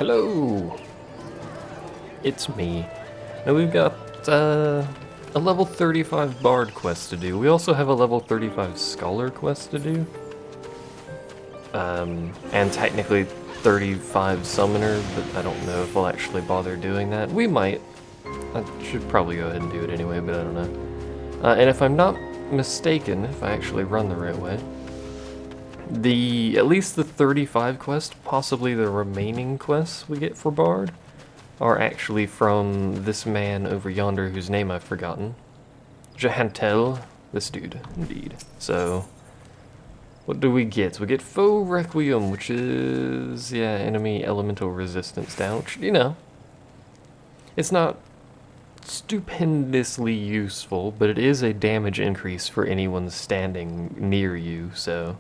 Hello! It's me. Now we've got a level 35 Bard quest to do. We also have a level 35 Scholar quest to do. And technically 35 Summoner, but I don't know if we'll actually bother doing that. We might. I should probably go ahead and do it anyway, but I don't know. And if I'm not mistaken, if I actually run the right way, at least the 35 quest, possibly the remaining quests we get for Bard, are actually from this man over yonder whose name I've forgotten. Jahantel, this dude, indeed. So, what do we get? We get Foe Requiem, which is, yeah, enemy elemental resistance down, which, you know, it's not stupendously useful, but it is a damage increase for anyone standing near you, so...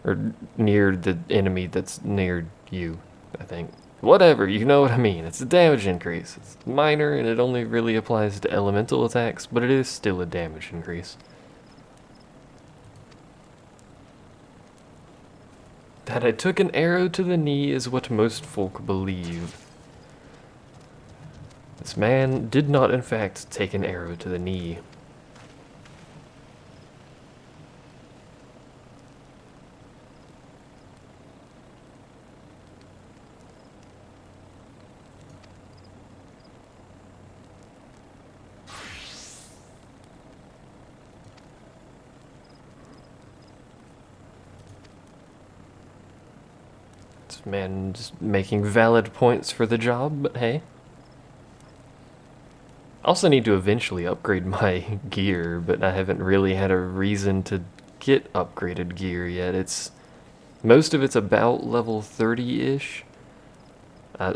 Or near the enemy that's near you, I think. Whatever, you know what I mean. It's a damage increase. It's minor, and it only really applies to elemental attacks, but it is still a damage increase. That I took an arrow to the knee is what most folk believe. This man did not, in fact, take an arrow to the knee. This man just making valid points for the job, but hey. I also need to eventually upgrade my gear, but I haven't really had a reason to get upgraded gear yet. Most of it's about level 30-ish.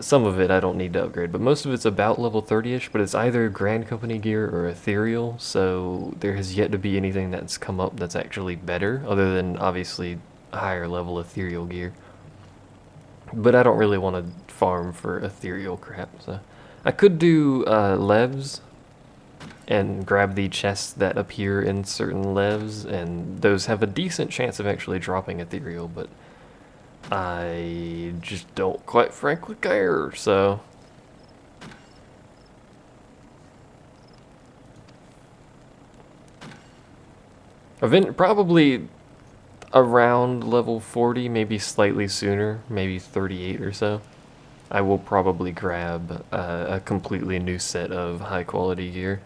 Some of it I don't need to upgrade, but most of it's about level 30-ish, but it's either Grand Company gear or Ethereal, so there has yet to be anything that's come up that's actually better, other than, obviously, higher level Ethereal gear. But I don't really want to farm for Ethereal crap, so... I could do levs and grab the chests that appear in certain levs, and those have a decent chance of actually dropping Ethereal, but I just don't quite frankly care, so... Probably around level 40, maybe slightly sooner, maybe 38 or so. I will probably grab a completely new set of high quality gear,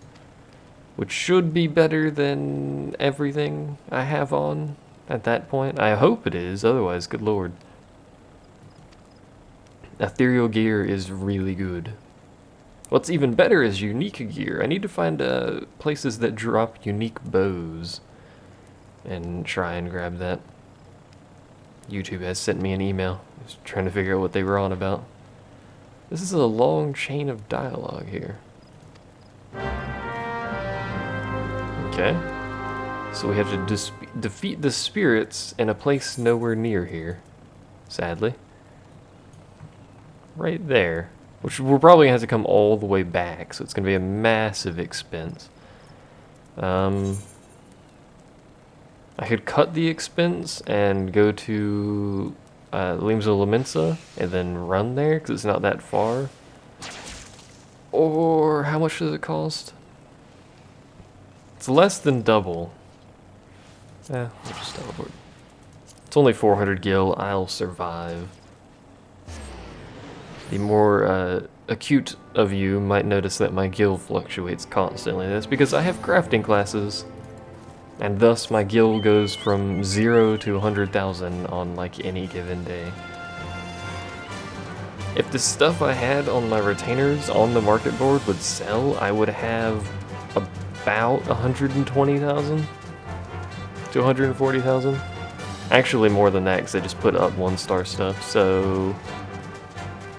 which should be better than everything I have on at that point. I hope it is, otherwise, good lord. Ethereal gear is really good. What's even better is unique gear. I need to find places that drop unique bows and try and grab that. YouTube has sent me an email. I was trying to figure out what they were on about. This is a long chain of dialogue here. Okay. So we have to defeat the spirits in a place nowhere near here. Sadly. Right there. Which we're probably going to have to come all the way back, so it's going to be a massive expense. I could cut the expense and go to... Limes of Lamensa, and then run there, because it's not that far. Or, how much does it cost? It's less than double. We'll just teleport. It's only 400 gil, I'll survive. The more acute of you might notice that my gil fluctuates constantly. That's because I have crafting classes, and thus my gil goes from 0 to 100,000 on like any given day. If the stuff I had on my retainers on the market board would sell, I would have about 120,000 to 140,000. Actually more than that, because I just put up 1-star stuff, so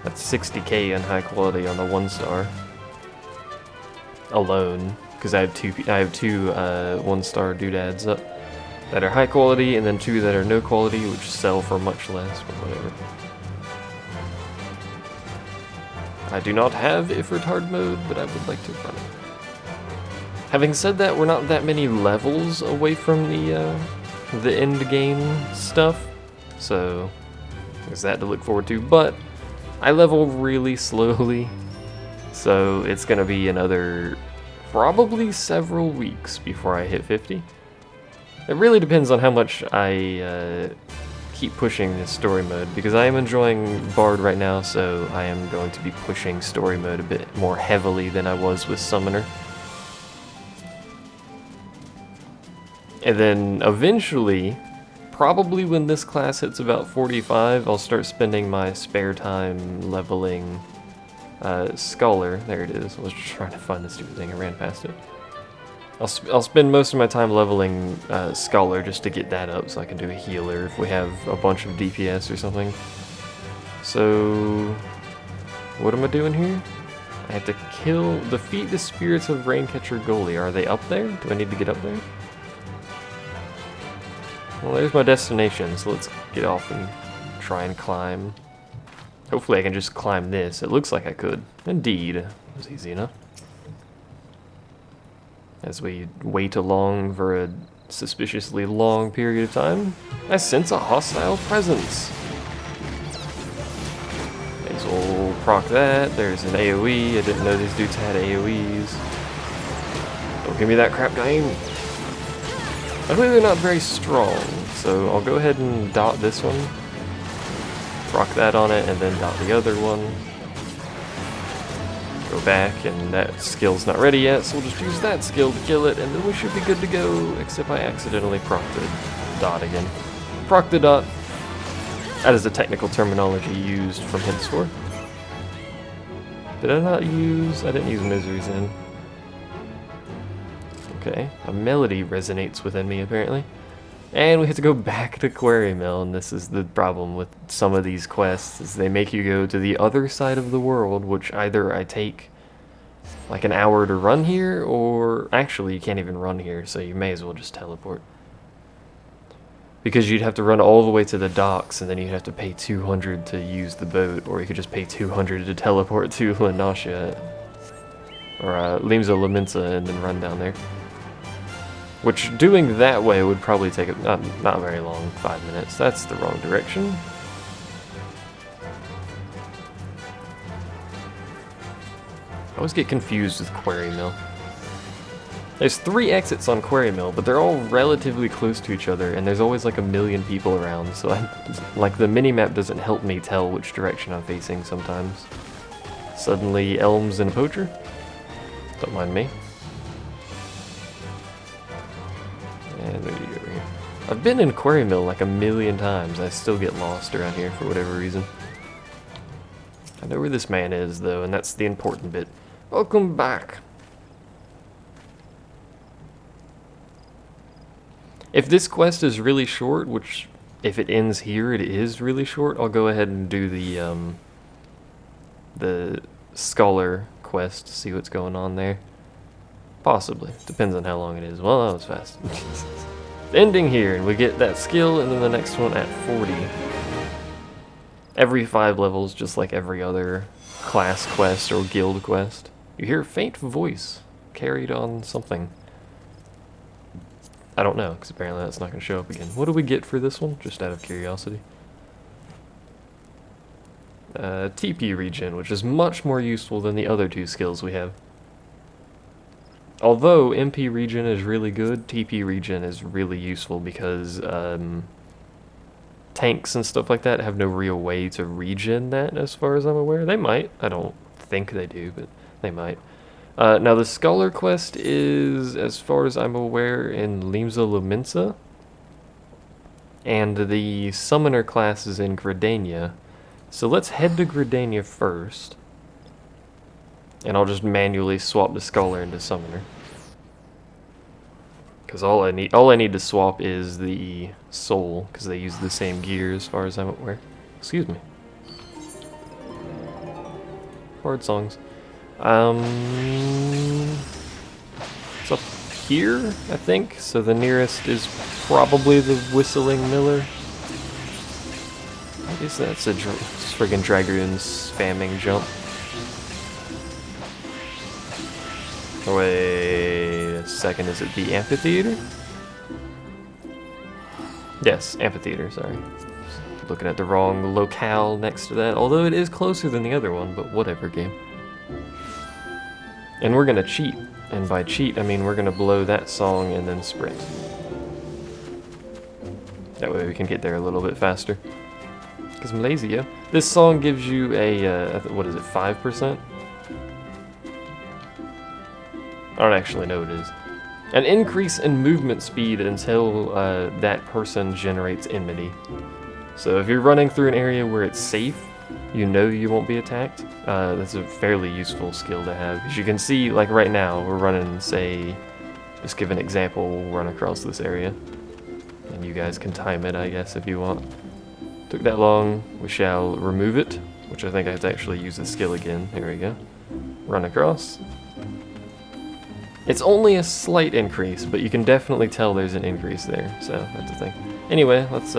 that's 60k in high quality on the 1-star alone. Because I have two 1-star doodads up that are high quality, and then 2 that are no quality, which sell for much less, but whatever. I do not have Ifrit hard mode, but I would like to run it. Having said that, we're not that many levels away from the end game stuff, so there's that to look forward to. But I level really slowly, so it's gonna be another probably several weeks before I hit 50. It really depends on how much I keep pushing this story mode, because I am enjoying Bard right now, so I am going to be pushing story mode a bit more heavily than I was with Summoner. And then eventually, probably when this class hits about 45, I'll start spending my spare time leveling Scholar. There it is. I was just trying to find the stupid thing. I ran past it. I'll spend most of my time leveling Scholar just to get that up so I can do a healer if we have a bunch of DPS or something. So, what am I doing here? I have to defeat the spirits of Raincatcher Goalie. Are they up there? Do I need to get up there? Well, there's my destination, so let's get off and try and climb. Hopefully I can just climb this. It looks like I could. Indeed. It was easy enough. As we wait along for a suspiciously long period of time, I sense a hostile presence. May as well proc that. There's an AoE. I didn't know these dudes had AoEs. Don't give me that crap, game. I believe they're not very strong, so I'll go ahead and dot this one, rock that on it, and then dot the other one. Go back, and that skill's not ready yet, so we'll just use that skill to kill it, and then we should be good to go, except I accidentally proc the dot again. Proc the dot. That is the technical terminology used from henceforth. Did I not use... I didn't use Misery's in. Okay, a melody resonates within me apparently. And we have to go back to Quarry Mill, and this is the problem with some of these quests, is they make you go to the other side of the world, which either I take like an hour to run here, or actually you can't even run here, so you may as well just teleport. Because you'd have to run all the way to the docks, and then you'd have to pay 200 to use the boat, or you could just pay 200 to teleport to Lanasha, or Limsa Laminsa, and then run down there. Which, doing that way would probably take not very long, 5 minutes. That's the wrong direction. I always get confused with Quarry Mill. There's 3 exits on Quarry Mill, but they're all relatively close to each other, and there's always like a million people around, so like the minimap doesn't help me tell which direction I'm facing sometimes. Suddenly, Elms and a Poacher? Don't mind me. And where do you go here? I've been in Quarry Mill like a million times. I still get lost around here for whatever reason. I know where this man is, though, and that's the important bit. Welcome back. If this quest is really short, which if it ends here, it is really short, I'll go ahead and do the Scholar quest, see what's going on there. Possibly. Depends on how long it is. Well, that was fast. Ending here, and we get that skill, and then the next one at 40. Every 5 levels, just like every other class quest or guild quest. You hear a faint voice carried on something. I don't know, because apparently that's not going to show up again. What do we get for this one? Just out of curiosity. TP regen, which is much more useful than the other 2 skills we have. Although MP regen is really good, TP regen is really useful because tanks and stuff like that have no real way to regen that, as far as I'm aware. They might. I don't think they do, but they might. Now the Scholar quest is, as far as I'm aware, in Limsa Laminsa. And the Summoner class is in Gridania. So let's head to Gridania first. And I'll just manually swap the Scholar into Summoner. Because all I need to swap is the Soul, because they use the same gear as far as I'm aware. Excuse me. Hard songs. It's up here, I think. So the nearest is probably the Whistling Miller. I guess that's a friggin' Dragoon spamming jump. Wait a second, is it the amphitheater? Yes, amphitheater, sorry. Looking at the wrong locale next to that, although it is closer than the other one, but whatever, game. And we're gonna cheat, and by cheat I mean we're gonna blow that song and then sprint. That way we can get there a little bit faster. Because I'm lazy, yo. This song gives you a, what is it, 5%? I don't actually know what it is. An increase in movement speed until that person generates enmity. So if you're running through an area where it's safe, you know you won't be attacked, that's a fairly useful skill to have. As you can see, like right now, we're running, say, just give an example, we'll run across this area. And you guys can time it, I guess, if you want. Took that long, we shall remove it, which I think I have to actually use the skill again. Here we go. Run across. It's only a slight increase, but you can definitely tell there's an increase there, so that's the thing. Anyway, let's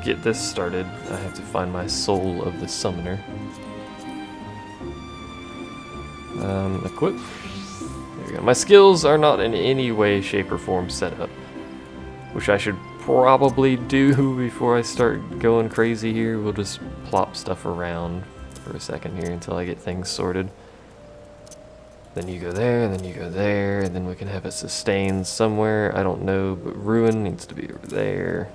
get this started. I have to find my soul of the summoner. Equip. There we go. My skills are not in any way, shape, or form set up, which I should probably do before I start going crazy here. We'll just plop stuff around for a second here until I get things sorted. Then you go there, and then you go there, and then we can have a sustain somewhere. I don't know, but ruin needs to be over there.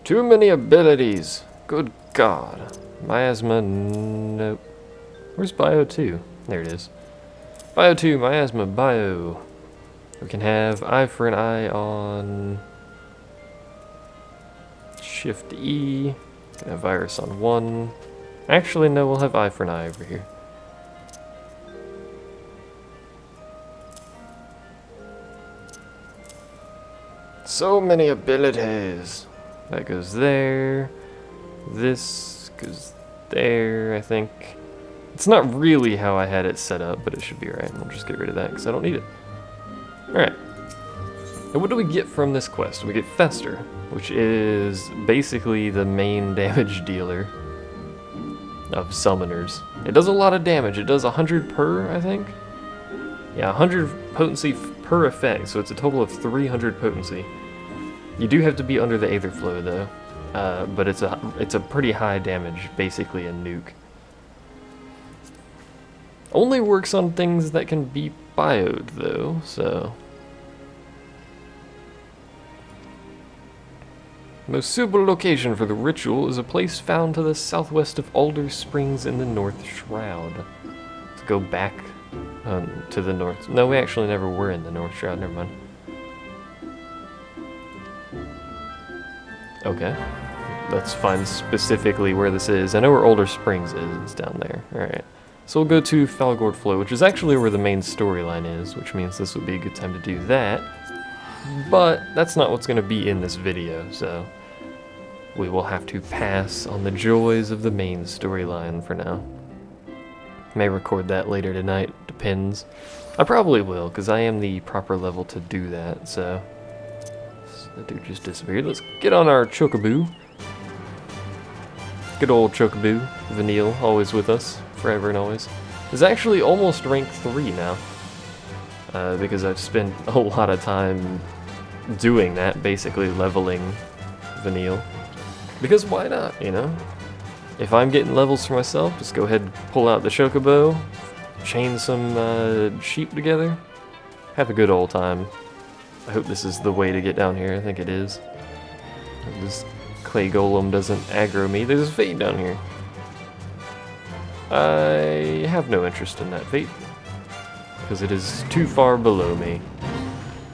Too many abilities. Good God. Miasma, nope. Where's Bio 2? There it is. Bio 2, Miasma, Bio. We can have Eye for an Eye on Shift E. We can have Virus on 1. Actually, no, we'll have Eye for an Eye over here. So many abilities. That goes there. This goes there, I think. It's not really how I had it set up, but it should be right. We'll just get rid of that because I don't need it. Alright. And what do we get from this quest? We get Fester, which is basically the main damage dealer of summoners. It does a lot of damage. It does 100 per, I think? Yeah, 100 potency per effect, so it's a total of 300 potency. You do have to be under the Aether Flow, though. But it's a pretty high damage, basically a nuke. Only works on things that can be bioed, though, so... Most suitable location for the ritual is a place found to the southwest of Alder Springs in the North Shroud. Let's go back to the north. No, we actually never were in the North Shroud, never mind. Okay. Let's find specifically where this is. I know where Alder Springs is, it's down there. Alright. So we'll go to Falgord Flow, which is actually where the main storyline is, which means this would be a good time to do that. But that's not what's going to be in this video, so we will have to pass on the joys of the main storyline for now. May record that later tonight, depends. I probably will, because I am the proper level to do that, so... That dude just disappeared. Let's get on our Chocobo. Good old Chocobo. Vanille, always with us, forever and always. Is actually almost rank 3 now. Because I've spent a lot of time doing that, basically leveling Vanille. Because why not, you know? If I'm getting levels for myself, just go ahead and pull out the Chocobo, chain some sheep together, have a good old time. I hope this is the way to get down here. I think it is. This clay golem doesn't aggro me. There's a fate down here. I have no interest in that fate, because it is too far below me.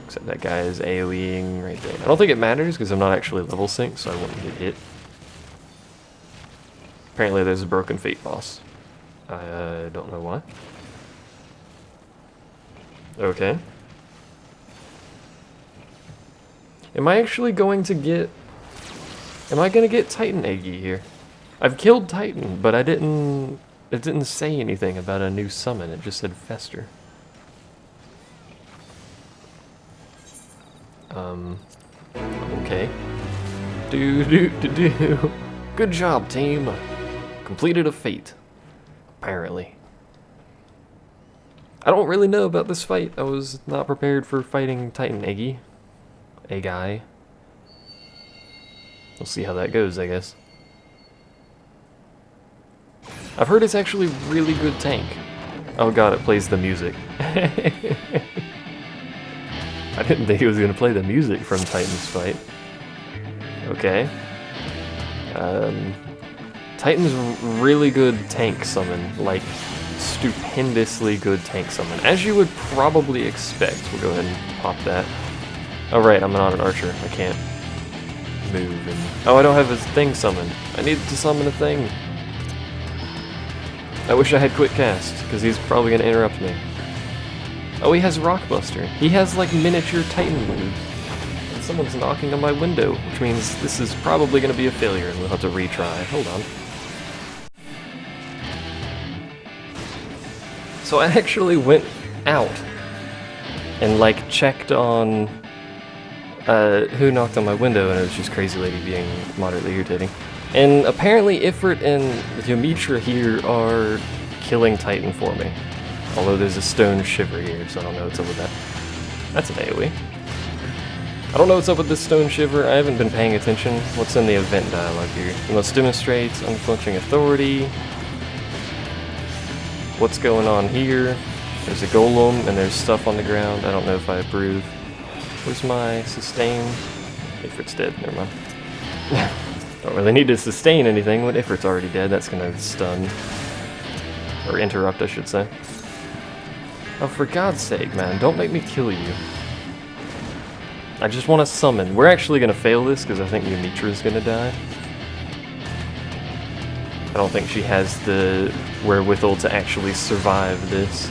Except that guy is AoEing right there. I don't think it matters, because I'm not actually level synced, so I won't get hit. Apparently there's a broken fate boss. I don't know why. Okay. Am I actually going to get... Am I going to get Titan Eggy here? I've killed Titan, but I didn't... It didn't say anything about a new summon. It just said Fester. Okay. Do. Good job, team. Completed a fate. Apparently. I don't really know about this fight. I was not prepared for fighting Titan Eggy. A guy. We'll see how that goes, I guess. I've heard it's actually really good tank. Oh god, it plays the music. I didn't think it was going to play the music from Titan's fight. Okay. Titan's really good tank summon, like stupendously good tank summon, as you would probably expect. We'll go ahead and pop that. Oh right, I'm not an archer. I can't move. And oh, I don't have a thing summoned. I need to summon a thing. I wish I had quick cast, because he's probably going to interrupt me. Oh, he has Rockbuster. He has like miniature Titan moves. And someone's knocking on my window, which means this is probably going to be a failure and we'll have to retry. Hold on. So I actually went out and like checked on who knocked on my window, and it was just Crazy Lady being moderately irritating. And apparently Ifrit and Yamitra here are killing Titan for me. Although there's a stone shiver here, so I don't know what's up with that. That's an AoE. I don't know what's up with this stone shiver. I haven't been paying attention. What's in the event dialogue here? You must demonstrate unflinching authority. What's going on here? There's a golem and there's stuff on the ground. I don't know if I approve. Where's my sustain? Ifrit's dead, never mind. Don't really need to sustain anything when Ifrit's already dead. That's gonna stun. Or interrupt, I should say. Oh, for God's sake, man, don't make me kill you. I just want to summon. We're actually gonna fail this because I think Yamitra's gonna die. I don't think she has the wherewithal to actually survive this.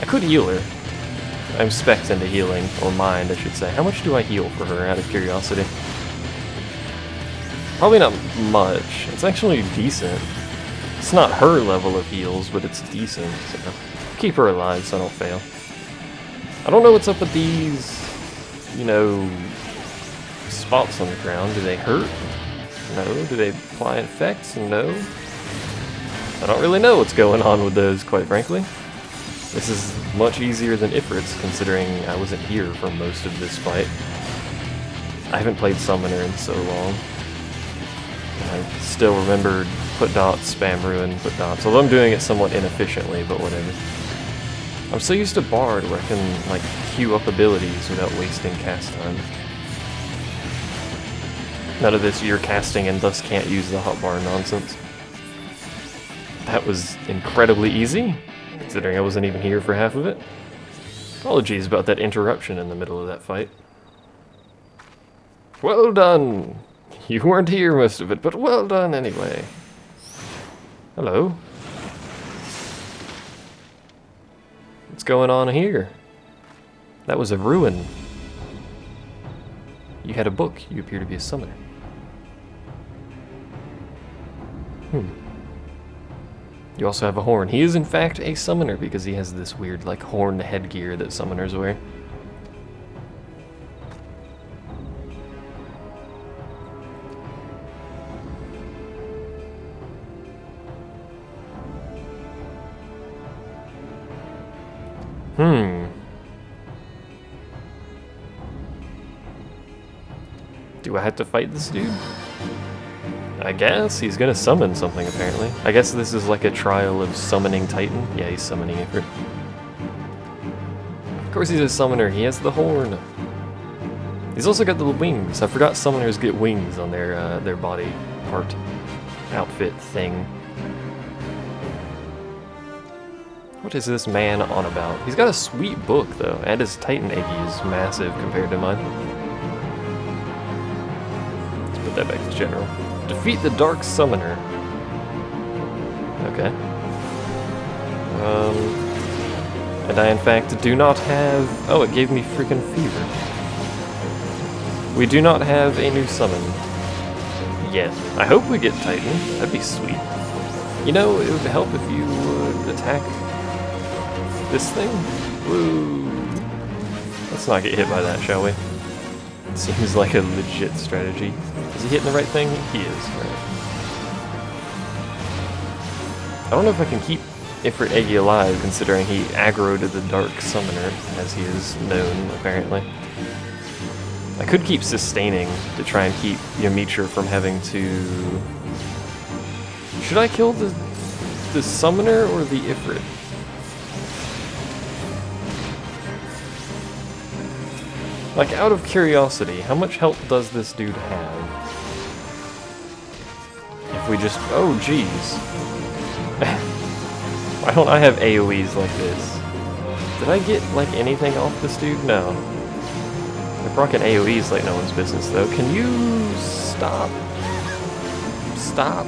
I could heal her. I'm specced into healing, or mind, I should say. How much do I heal for her, out of curiosity? Probably not much. It's actually decent. It's not her level of heals, but it's decent. So keep her alive so I don't fail. I don't know what's up with these, you know, spots on the ground. Do they hurt? No. Do they apply effects? No. I don't really know what's going on with those, quite frankly. This is much easier than Ifrit's, considering I wasn't here for most of this fight. I haven't played Summoner in so long. And I still remembered put dots, spam ruin, put dots. Although I'm doing it somewhat inefficiently, but whatever. I'm so used to Bard where I can like queue up abilities without wasting cast time. None of this you're casting and thus can't use the hotbar nonsense. That was incredibly easy, considering I wasn't even here for half of it. Apologies about that interruption in the middle of that fight. Well done! You weren't here most of it, but well done anyway. Hello. What's going on here? That was a ruin. You had a book. You appear to be a summoner. You also have a horn. He is in fact a summoner because he has this weird like horn headgear that summoners wear. Do I have to fight this dude? I guess. He's gonna summon something, apparently. I guess this is like a trial of summoning Titan. Yeah, he's summoning Ifrit. Of course he's a summoner. He has the horn. He's also got the wings. I forgot summoners get wings on their body part. Outfit thing. What is this man on about? He's got a sweet book, though, and his Titan Eggy is massive compared to mine. Let's put that back to general. Defeat the Dark Summoner. Okay. And I, in fact, do not have... Oh, it gave me freaking fever. We do not have a new summon yet. I hope we get Titan. That'd be sweet. You know, it would help if you would attack this thing. Woo. Let's not get hit by that, shall we? It seems like a legit strategy. Is he hitting the right thing? He is. Right. I don't know if I can keep Ifrit Eggy alive, considering he aggroed the Dark Summoner, as he is known, apparently. I could keep sustaining to try and keep Yamitra from having to... Should I kill the Summoner or the Ifrit? Like, out of curiosity, how much health does this dude have? If we just... Oh, jeez. Why don't I have AoEs like this? Did I get, like, anything off this dude? No. I'm rocking AoEs like no one's business, though. Can you... stop? Stop?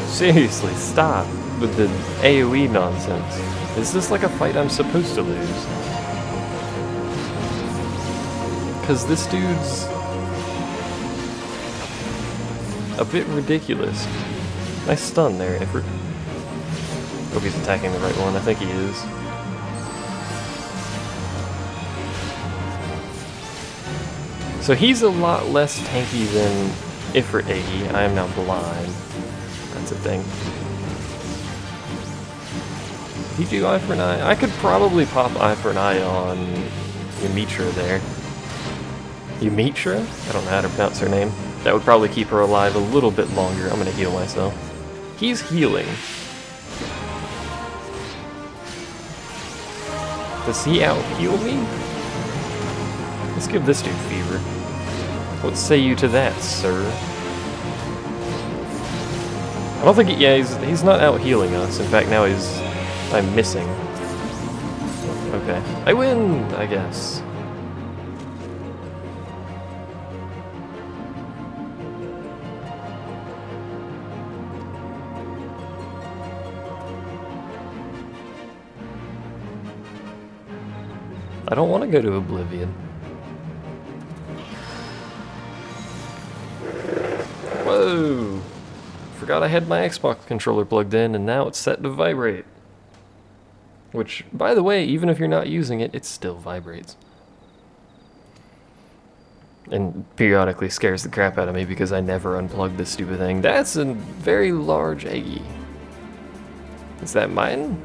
Seriously, stop with the AoE nonsense. Is this like a fight I'm supposed to lose? Because this dude's a bit ridiculous. Nice stun there, Ifrit. Hope he's attacking the right one. I think he is. So he's a lot less tanky than Ifrit Eggy. I am now blind. That's a thing. Did he do Eye for an Eye? I could probably pop Eye for an Eye on Yamitra there. Yamitra? I don't know how to pronounce her name. That would probably keep her alive a little bit longer. I'm gonna heal myself. He's healing. Does he out-heal me? Let's give this dude fever. What say you to that, sir? I don't think he's not out-healing us. In fact, now I'm missing. Okay. I win, I guess. I don't want to go to Oblivion. Whoa! Forgot I had my Xbox controller plugged in, and now it's set to vibrate. Which, by the way, even if you're not using it, it still vibrates. And periodically scares the crap out of me because I never unplug this stupid thing. That's a very large Eggy. Is that mine?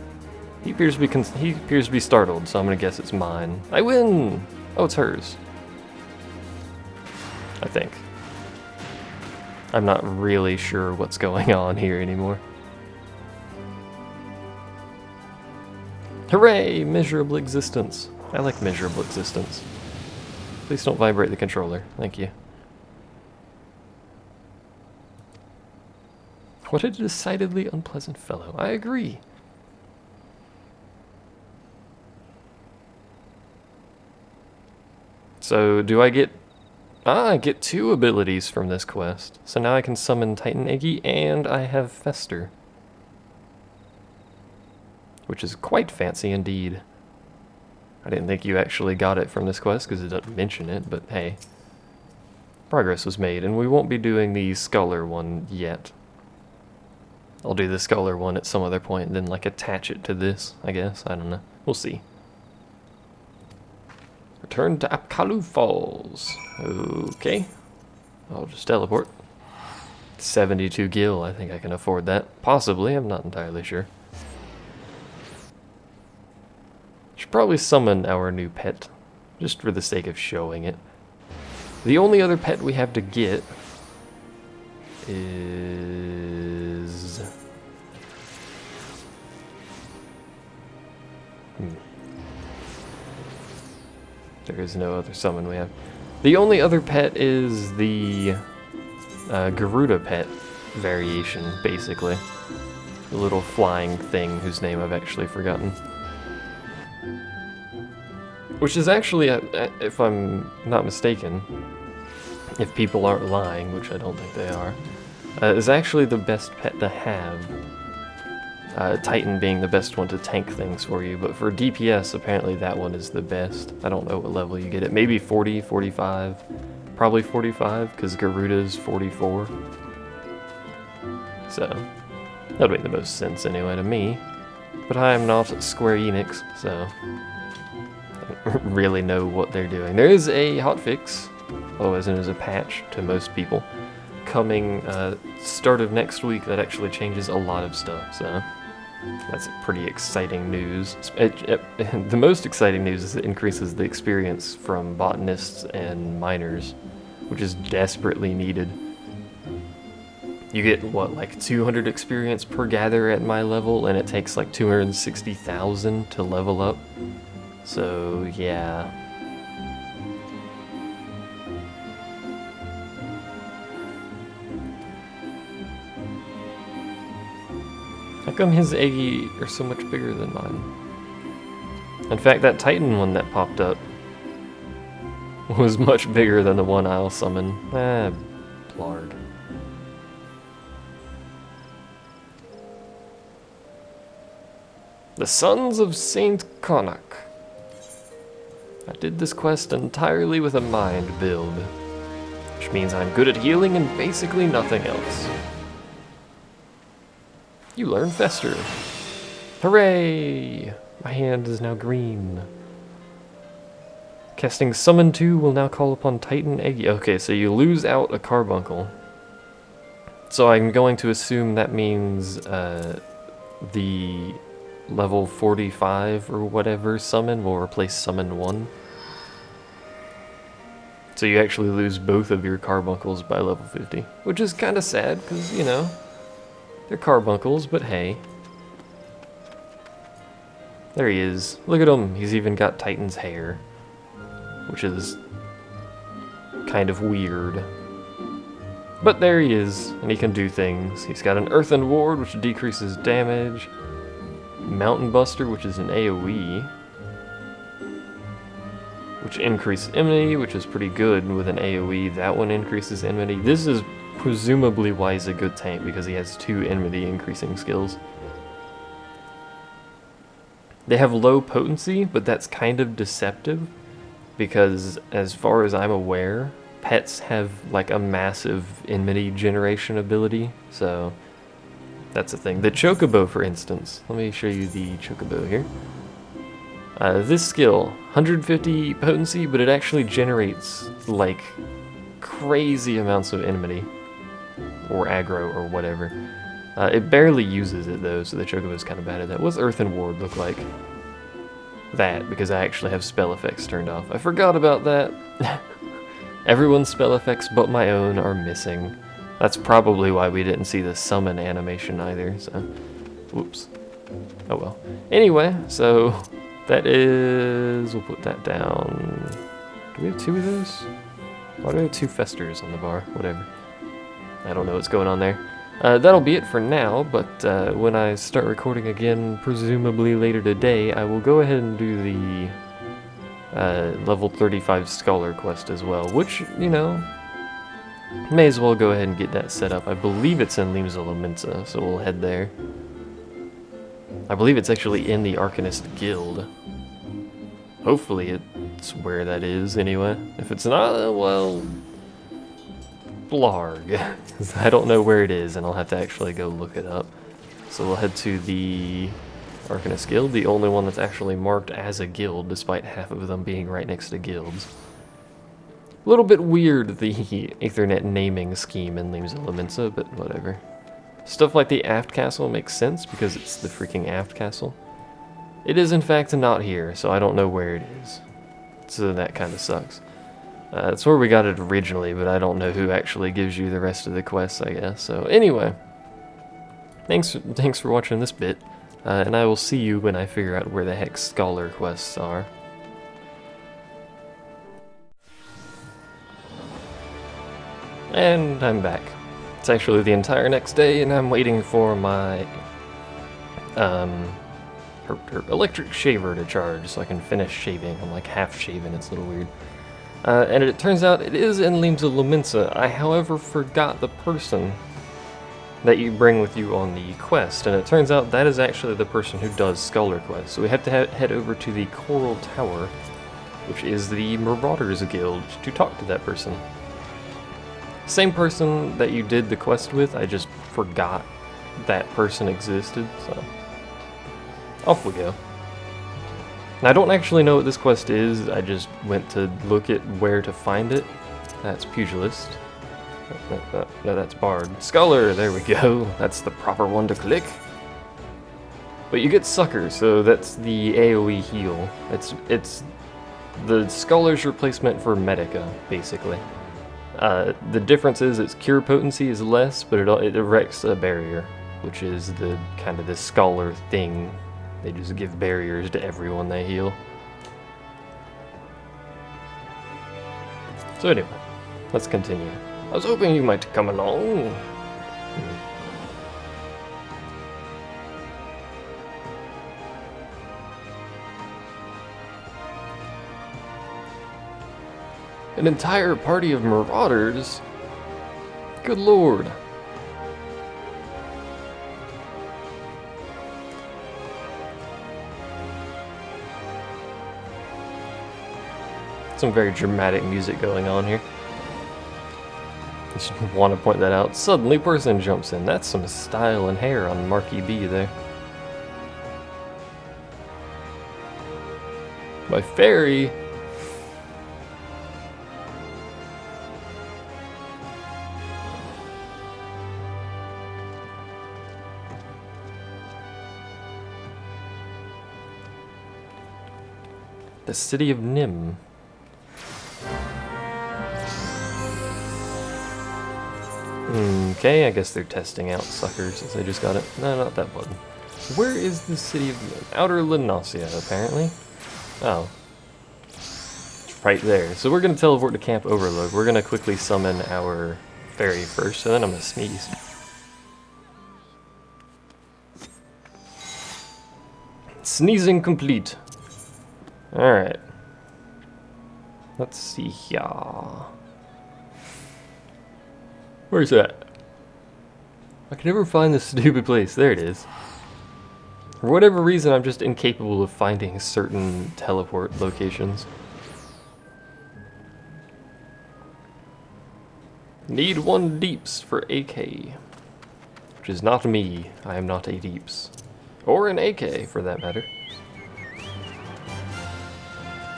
He appears to be startled, so I'm gonna guess it's mine. I win! Oh, it's hers. I think. I'm not really sure what's going on here anymore. Hooray! Miserable existence. I like miserable existence. Please don't vibrate the controller. Thank you. What a decidedly unpleasant fellow. I agree. So, do I get... I get 2 abilities from this quest. So now I can summon Titan Eggy, and I have Fester. Which is quite fancy indeed. I didn't think you actually got it from this quest, because it doesn't mention it, but hey. Progress was made, and we won't be doing the Scholar one yet. I'll do the Scholar one at some other point, and then like attach it to this, I guess. I don't know. We'll see. Return to Apkalu Falls. Okay. I'll just teleport. 72 gil, I think I can afford that. Possibly, I'm not entirely sure. Should probably summon our new pet, just for the sake of showing it. The only other pet we have to get is... There is no other summon we have. The only other pet is the Garuda pet variation, basically. The little flying thing whose name I've actually forgotten. Which is actually, if I'm not mistaken, if people aren't lying, which I don't think they are, is actually the best pet to have. Titan being the best one to tank things for you, but for DPS, apparently that one is the best. I don't know what level you get it. Maybe 40, 45, probably 45, because Garuda's 44. So, that would make the most sense anyway to me. But I am not Square Enix, so I don't really know what they're doing. There is a hotfix, as in as a patch to most people, coming start of next week that actually changes a lot of stuff, so That's pretty exciting news. The most exciting news is it increases the experience from botanists and miners, which is desperately needed. You get, what, like 200 experience per gather at my level, and it takes like 260,000 to level up. So, yeah. How come his eggy are so much bigger than mine? In fact, that Titan one that popped up was much bigger than the one I'll summon. Ah, blarg. The Sons of Saint Connacht. I did this quest entirely with a mind build, which means I'm good at healing and basically nothing else. You learn Fester. Hooray! My hand is now green. Casting Summon 2 will now call upon Titan Eggy. Okay, so you lose out a carbuncle. So I'm going to assume that means the level 45 or whatever summon will replace Summon 1. So you actually lose both of your carbuncles by level 50. Which is kind of sad, because, you know, they're carbuncles, but hey. There he is. Look at him. He's even got Titan's hair, which is kind of weird. But there he is, and he can do things. He's got an Earthen Ward, which decreases damage. Mountain Buster, which is an AoE. Which increases enmity, which is pretty good with an AoE. That one increases enmity. This is presumably why he's a good tank, because he has 2 enmity increasing skills. They have low potency, but that's kind of deceptive, because as far as I'm aware, pets have like a massive enmity generation ability, so that's a thing. The Chocobo, for instance. Let me show you the Chocobo here. This skill, 150 potency, but it actually generates like crazy amounts of enmity, or aggro, or whatever. It barely uses it though, so the Chocobo's kind of bad at that. What's Earthen Ward look like? That, because I actually have spell effects turned off. I forgot about that. Everyone's spell effects but my own are missing. That's probably why we didn't see the summon animation either, so... Whoops. Oh well. Anyway, so... That is... We'll put that down... Do we have 2 of those? Why do we have 2 Festers on the bar? Whatever. I don't know what's going on there. That'll be it for now, but when I start recording again, presumably later today, I will go ahead and do the level 35 Scholar quest as well, which, you know, may as well go ahead and get that set up. I believe it's in Limes of Lominsa, so we'll head there. I believe it's actually in the Arcanist Guild. Hopefully it's where that is, anyway. If it's not, well... Blarg. I don't know where it is, and I'll have to actually go look it up. So we'll head to the Arcanist Guild, the only one that's actually marked as a guild, despite half of them being right next to guilds. A little bit weird, the Aethernet naming scheme in Limes of Lominsa, but whatever. Stuff like the Aft Castle makes sense, because it's the freaking Aft Castle. It is in fact not here, so I don't know where it is. So that kind of sucks. That's where we got it originally, but I don't know who actually gives you the rest of the quests, I guess. So anyway, thanks for watching this bit, and I will see you when I figure out where the heck Scholar quests are. And I'm back. It's actually the entire next day, and I'm waiting for my her electric shaver to charge so I can finish shaving. I'm like half shaven, it's a little weird. And it turns out it is in Limes of Lominsa. I, however, forgot the person that you bring with you on the quest, and it turns out that is actually the person who does Scholar quests. So we have to head over to the Coral Tower, which is the Marauders Guild, to talk to that person. Same person that you did the quest with, I just forgot that person existed, so off we go. And I don't actually know what this quest is, I just went to look at where to find it. That's Pugilist. No, that's Bard. Scholar, there we go. That's the proper one to click. But you get Sucker, so that's the AoE heal. It's the Scholar's replacement for Medica, basically. The difference is its cure potency is less, but it erects a barrier, which is the kind of the Scholar thing. They just give barriers to everyone they heal. So anyway, let's continue. I was hoping you might come along. An entire party of marauders? Good lord. Some very dramatic music going on here. Just want to point that out. Suddenly person jumps in. That's some style and hair on Marky B there. My fairy. The city of Nim. Okay, I guess they're testing out Suckers since they just got it. No, not that button. Where is the city of Nim? Outer Lenosia, apparently. Oh. It's right there. So we're going to teleport to Camp Overlook. We're going to quickly summon our fairy first, so then I'm going to sneeze. Sneezing complete. Alright. Let's see here. Where's that? I can never find this stupid place. There it is. For whatever reason, I'm just incapable of finding certain teleport locations. Need 1 deeps for AK. Which is not me. I am not a deeps. Or an AK, for that matter.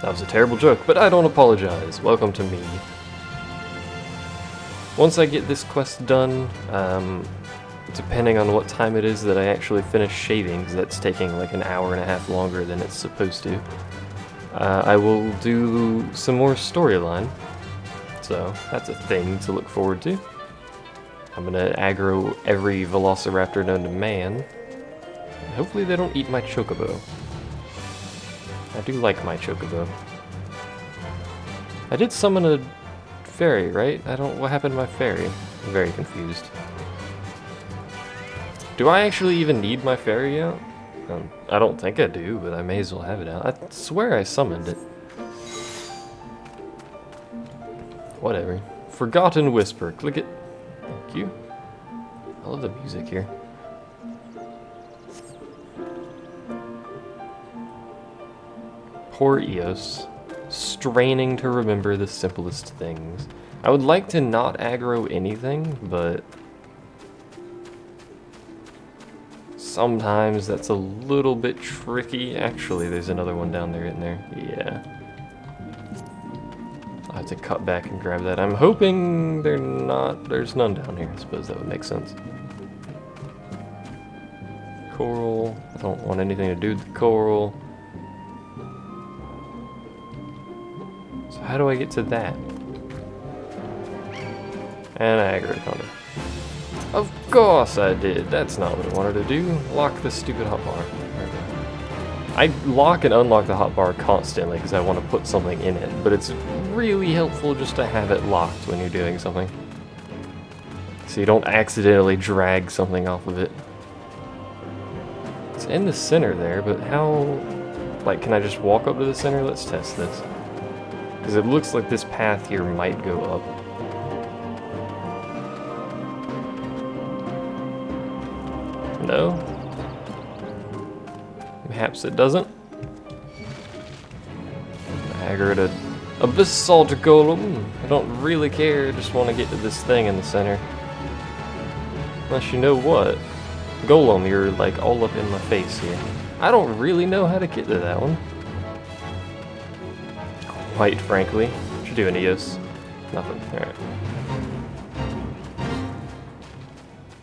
That was a terrible joke, but I don't apologize. Welcome to me. Once I get this quest done, depending on what time it is that I actually finish shaving, because that's taking like an hour and a half longer than it's supposed to, I will do some more storyline. So that's a thing to look forward to. I'm gonna aggro every velociraptor known to man. And hopefully they don't eat my chocobo. I do like my chocobo. I did summon a fairy, right? What happened to my fairy? I'm very confused. Do I actually even need my fairy out? I don't think I do, but I may as well have it out. I swear I summoned it. Whatever. Forgotten Whisper. Click it. Thank you. I love the music here. Poor Eos. Straining to remember the simplest things. I would like to not aggro anything, but sometimes that's a little bit tricky. Actually, there's another one down there, isn't there? Yeah. I'll have to cut back and grab that. I'm hoping there's none down here. I suppose that would make sense. Coral. I don't want anything to do with the coral. So how do I get to that? And I aggro Thunder. Of course I did. That's not what I wanted to do. Lock the stupid hotbar. I lock and unlock the hotbar constantly because I want to put something in it, but it's really helpful just to have it locked when you're doing something. So you don't accidentally drag something off of it. It's in the center there, but how... Like, can I just walk up to the center? Let's test this. Because it looks like this path here might go up. No? Perhaps it doesn't. I aggroed a basalt golem. I don't really care, I just want to get to this thing in the center. Unless you know what? Golem, you're like all up in my face here. I don't really know how to get to that one. Quite frankly. What you doing, Eos? Nothing. Alright.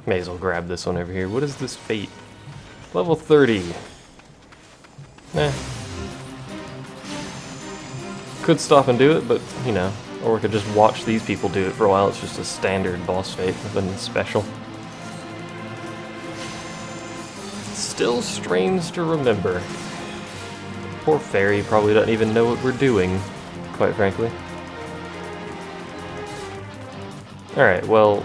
May as well grab this one over here. What is this fate? Level 30. Eh. Could stop and do it, but, you know. Or we could just watch these people do it for a while. It's just a standard boss fight, nothing special. Still strange to remember. Poor fairy probably doesn't even know what we're doing, quite frankly. Alright, well...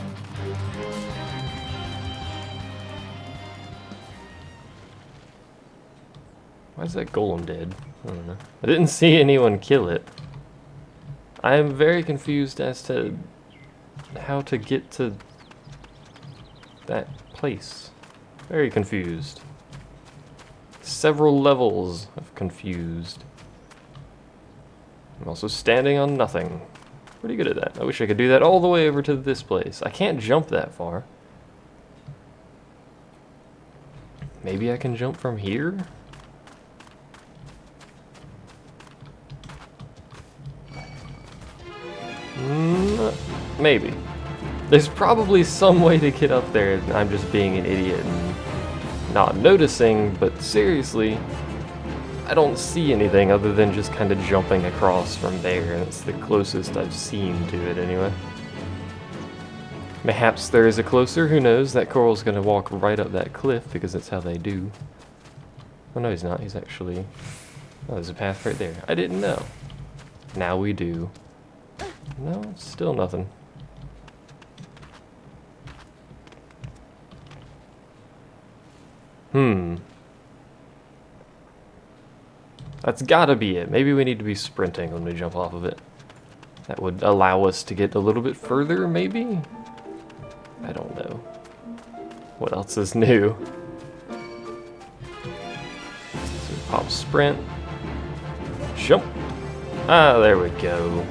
Why is that golem dead? I don't know. I didn't see anyone kill it. I am very confused as to how to get to that place. Very confused. Several levels of confused. I'm also standing on nothing. Pretty good at that. I wish I could do that all the way over to this place. I can't jump that far. Maybe I can jump from here? Maybe. There's probably some way to get up there, and I'm just being an idiot and not noticing, but seriously, I don't see anything other than just kind of jumping across from there, and it's the closest I've seen to it anyway. Perhaps there is a closer, who knows? That coral's gonna walk right up that cliff because that's how they do. Oh no, he's not, he's actually... Oh, there's a path right there. I didn't know. Now we do. No, still nothing. That's gotta be it. Maybe we need to be sprinting when we jump off of it. That would allow us to get a little bit further, maybe? I don't know. What else is new? So pop sprint. Jump. Ah, there we go.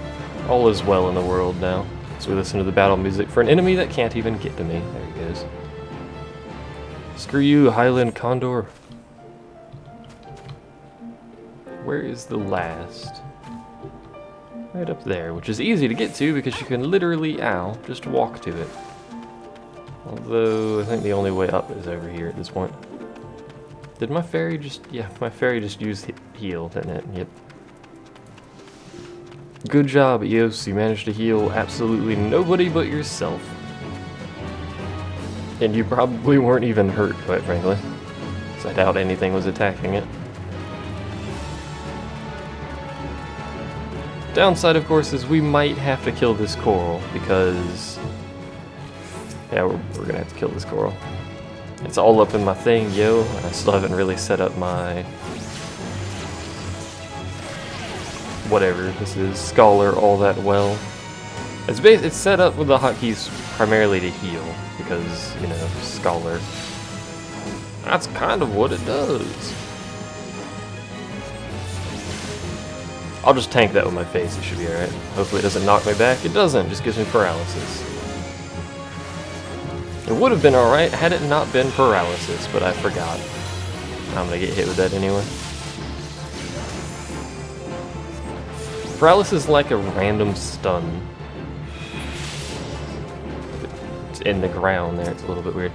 All is well in the world now. So we listen to the battle music for an enemy that can't even get to me. There he goes. Screw you, Highland Condor. Where is the last? Right up there, which is easy to get to because you can literally, ow, just walk to it. Although, I think the only way up is over here at this point. Did my fairy just, yeah, my fairy just used heal, didn't it? Yep. Good job, Eos, you managed to heal absolutely nobody but yourself. And you probably weren't even hurt, quite frankly. So I doubt anything was attacking it. Downside, of course, is we might have to kill this coral, because... Yeah, we're gonna have to kill this coral. It's all up in my thing, yo. I still haven't really set up my... whatever this is, Scholar, all that well. It's set up with the hotkeys primarily to heal, because, you know, Scholar. That's kind of what it does. I'll just tank that with my face, it should be alright. Hopefully it doesn't knock me back. It doesn't, just gives me paralysis. It would have been alright had it not been paralysis, but I forgot. I'm gonna get hit with that anyway. Paralysis is like a random stun. It's in the ground there, it's a little bit weird.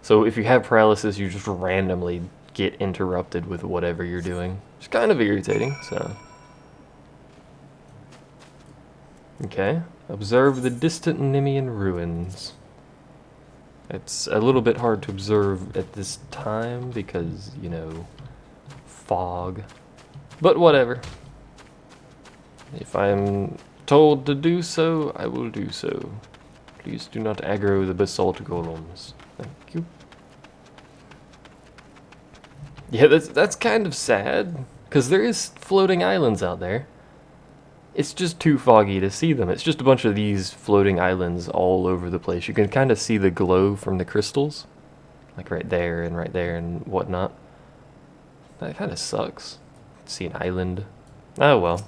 So if you have paralysis, you just randomly get interrupted with whatever you're doing. It's kind of irritating, so... Okay, observe the distant Nemean ruins. It's a little bit hard to observe at this time because, you know, fog. But whatever. If I'm told to do so, I will do so. Please do not aggro the basalt golems. Thank you. Yeah, that's kind of sad, because there is floating islands out there. It's just too foggy to see them. It's just a bunch of these floating islands all over the place. You can kind of see the glow from the crystals. Like right there and whatnot. That kind of sucks. See an island. Oh well.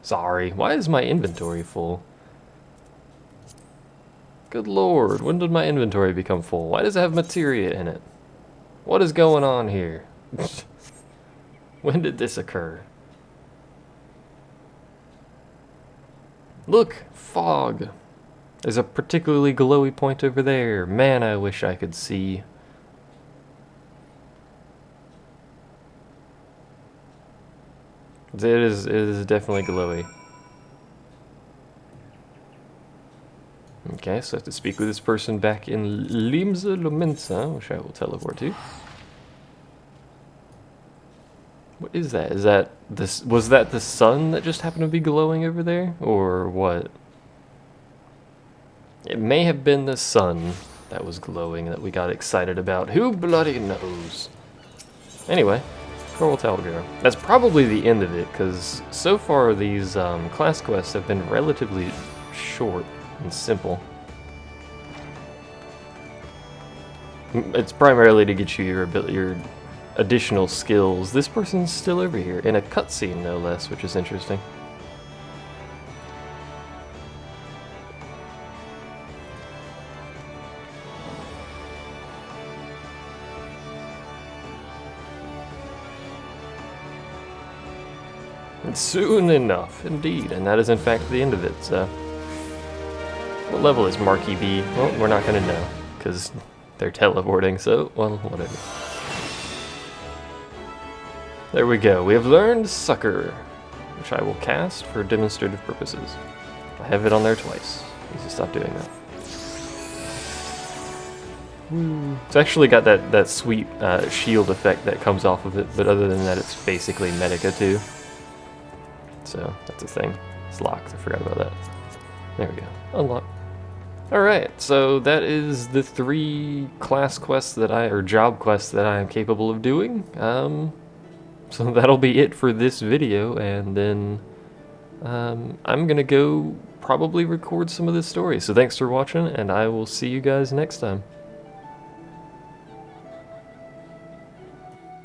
Sorry. Why is my inventory full? Good lord. When did my inventory become full? Why does it have materia in it? What is going on here? When did this occur? Look, fog. There's a particularly glowy point over there. Man, I wish I could see. It is definitely glowy. Okay, so I have to speak with this person back in Limsa Lomensa, which I will teleport to. What is that? Is that this? Was that the sun that just happened to be glowing over there, or what? It may have been the sun that was glowing that we got excited about. Who bloody knows? Anyway, Coral Talgirl. That's probably the end of it, because so far these class quests have been relatively short and simple. It's primarily to get you your additional skills. This person's still over here, in a cutscene no less, which is interesting. And soon enough, indeed, and that is in fact the end of it, so... What level is Marky B? Well, we're not gonna know, because they're teleporting, so, well, whatever. There we go, we have learned Sucker, which I will cast for demonstrative purposes. I have it on there twice. Need to stop doing that. It's actually got that sweet shield effect that comes off of it, but other than that, it's basically Medica too. So, that's a thing. It's locked, I forgot about that. There we go. Unlock. Alright, so that is the 3 class quests or job quests that I am capable of doing. So that'll be it for this video, and then I'm gonna go probably record some of this story. So thanks for watching, and I will see you guys next time.